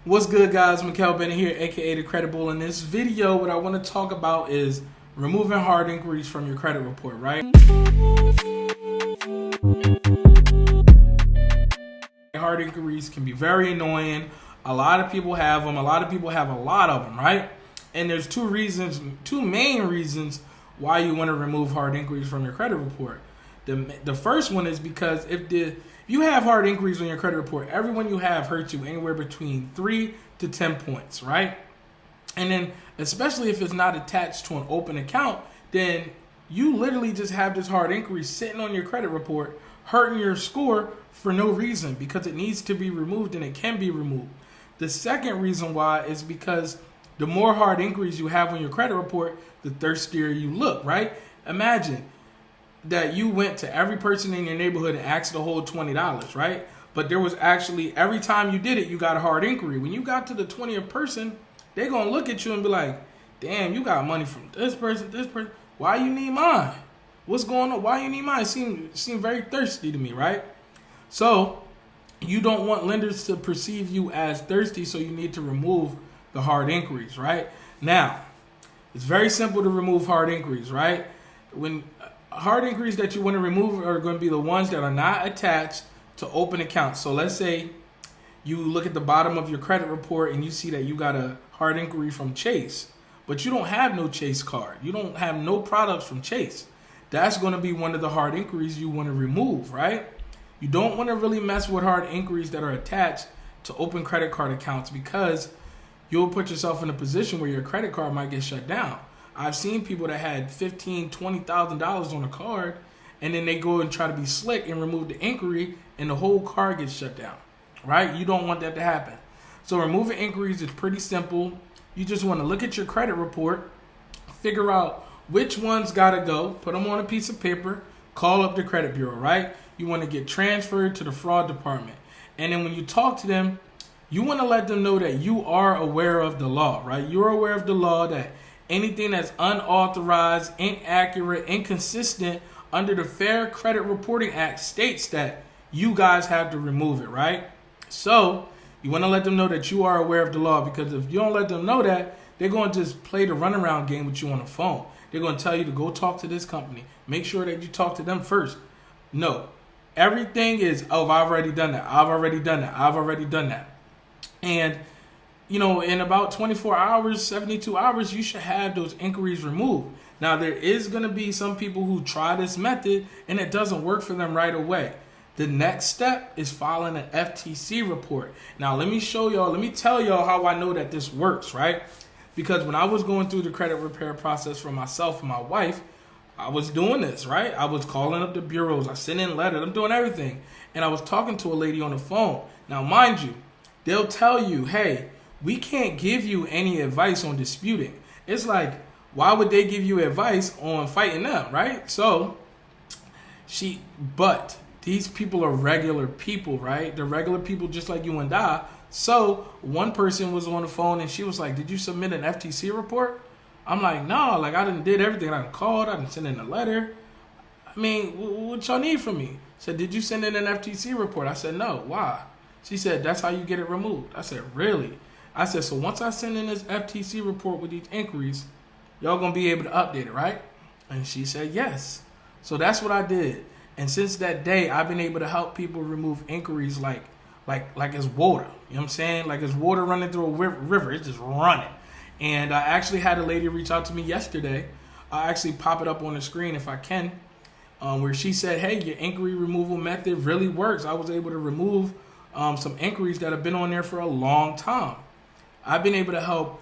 What's good, guys? Mikhail Bennett here, aka The Credit Bull. In this video, what I want to talk about is removing hard inquiries from your credit report, right? Hard inquiries can be very annoying. A lot of people have them. A lot of people have a lot of them, right? And there's two main reasons why you want to remove hard inquiries from your credit report. The first one is because if you have hard inquiries on your credit report, everyone you have hurts you anywhere between 3 to 10 points, right? And then, especially if it's not attached to an open account, then you literally just have this hard inquiry sitting on your credit report, hurting your score for no reason, because it needs to be removed and it can be removed. The second reason why is because the more hard inquiries you have on your credit report, the thirstier you look, right? Imagine that you went to every person in your neighborhood and asked to hold $20, right? But there was actually, every time you did it, you got a hard inquiry. When you got to the 20th person, they're going to look at you and be like, damn, you got money from this person. Why you need mine? What's going on? Why you need mine? It seemed very thirsty to me, right? So you don't want lenders to perceive you as thirsty, so you need to remove the hard inquiries, right? Now, it's very simple to remove hard inquiries, right? When hard inquiries that you want to remove are going to be the ones that are not attached to open accounts. So let's say you look at the bottom of your credit report and you see that you got a hard inquiry from Chase, but you don't have no Chase card. You don't have no products from Chase. That's going to be one of the hard inquiries you want to remove, right? You don't want to really mess with hard inquiries that are attached to open credit card accounts, because you'll put yourself in a position where your credit card might get shut down. I've seen people that had $15,000, $20,000 on a card, and then they go and try to be slick and remove the inquiry, and the whole card gets shut down, right? You don't want that to happen. So removing inquiries is pretty simple. You just want to look at your credit report, figure out which ones got to go, put them on a piece of paper, call up the credit bureau, right? You want to get transferred to the fraud department. And then when you talk to them, you want to let them know that you are aware of the law, right? You're aware of the law, that anything that's unauthorized, inaccurate, inconsistent under the Fair Credit Reporting Act states that you guys have to remove it, right? So you want to let them know that you are aware of the law, because if you don't let them know that, they're going to just play the runaround game with you on the phone. They're going to tell you to go talk to this company. Make sure that you talk to them first. No. Everything is, oh, I've already done that. I've already done that. And you know, in about 24 hours, 72 hours, you should have those inquiries removed. Now, there is going to be some people who try this method and it doesn't work for them right away. The next step is filing an FTC report. Now, let me tell y'all how I know that this works, right? Because when I was going through the credit repair process for myself and my wife, I was doing this, right? I was calling up the bureaus. I sent in letters. I'm doing everything. And I was talking to a lady on the phone. Now, mind you, they'll tell you, hey, we can't give you any advice on disputing. It's like, why would they give you advice on fighting them, right? So but these people are regular people, right? They're regular people just like you and I. So one person was on the phone and she was like, did you submit an FTC report? I'm like, no, like I did everything. I done called, I done sent in a letter. I mean, what y'all need from me? Said, did you send in an FTC report? I said, no. Why? She said, that's how you get it removed. I said, really? I said, so once I send in this FTC report with these inquiries, y'all gonna be able to update it, right? And she said, yes. So that's what I did. And since that day, I've been able to help people remove inquiries like it's water. You know what I'm saying? Like it's water running through a river. It's just running. And I actually had a lady reach out to me yesterday. I'll actually pop it up on the screen if I can, where she said, hey, your inquiry removal method really works. I was able to remove some inquiries that have been on there for a long time. I've been able to help